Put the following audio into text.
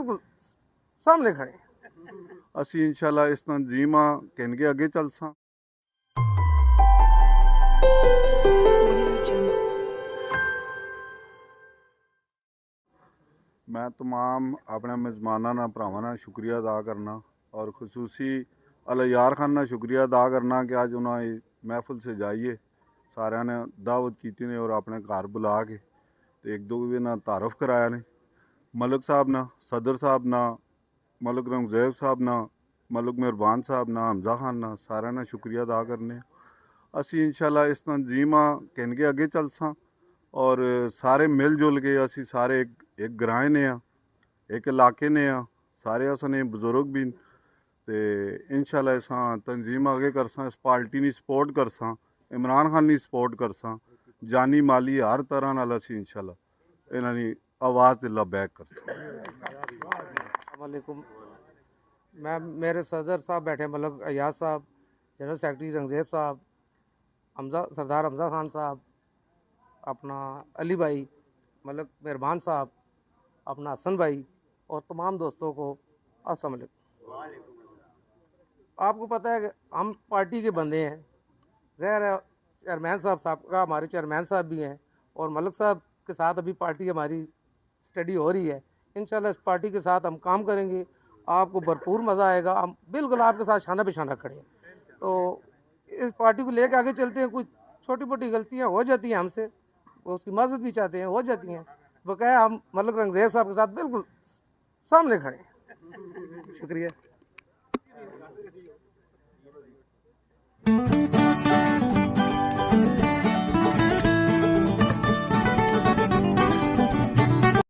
बिल्कुल सामने खड़े हैं। ਅਸੀਂ ਇਨਸ਼ਾਅੱਲਾ ਇਸ ਤਨਜ਼ੀਮ ਆ ਕਹਿੰਗੇ ਅੱਗੇ ਚੱਲ ਸਾਂ। मैं तमाम अपने मेज़माना ना भरावां ना शुक्रिया अदा करना और खसूसी अलयार खान ना शुक्रिया अदा करना कि अज उन्होंने महफिल से जाइए सारे ने दावत की ने और अपने घर बुला के तो एक दो ना तारफ कराया ने मलिक साहब ना सदर साहब ना मलिक रंगज़ेब साहब ना मलिक मेहरबान साहब ना हमजा खान ना सारे ने शुक्रिया अदा करने असी इंशाल्लाह इस तंजीम कहनगे अगे चल सां और सारे मिल जुल के असी सारे एक ग्रां ने एक इलाके ने सारे असने बजुर्ग भी ते इंशाल्लाह असां तंजीम आगे करसां इस पार्टी नी सपोर्ट करसां इमरान खान नी सपोर्ट करसां जानी माली हर तरह नाल असी इंशाल्लाह इन्हां दी आवाज़ दिला बैक करसां। वालेकुम। मैं मेरे सदर साहब बैठे मलिक अयाज साहब, जनरल सेक्रेटरी रंगज़ेब साहब, सरदार हमजा खान साहब, अपना अली भाई, मलिक मेहरबान साहब, अपना हसन भाई और तमाम दोस्तों को अस्सलाम वालेकुम। आपको पता है कि हम पार्टी के बंदे हैं। ज़ाहिर है चेयरमैन साहब का हमारे चेयरमैन साहब भी हैं और मलिक साहब के साथ अभी पार्टी हमारी स्टडी हो रही है। इंशाल्लाह इस पार्टी के साथ हम काम करेंगे, आपको भरपूर मज़ा आएगा। हम बिल्कुल आपके साथ शाना बिशाना खड़े हैं। तो इस पार्टी को लेकर आगे चलते हैं। कुछ छोटी मोटी गलतियाँ हो जाती हैं हमसे, वो उसकी मदद भी चाहते हैं, हो जाती हैं। बकाया हम मलिक रंगज़ेब साहब के साथ बिल्कुल सामने खड़े हैं। शुक्रिया।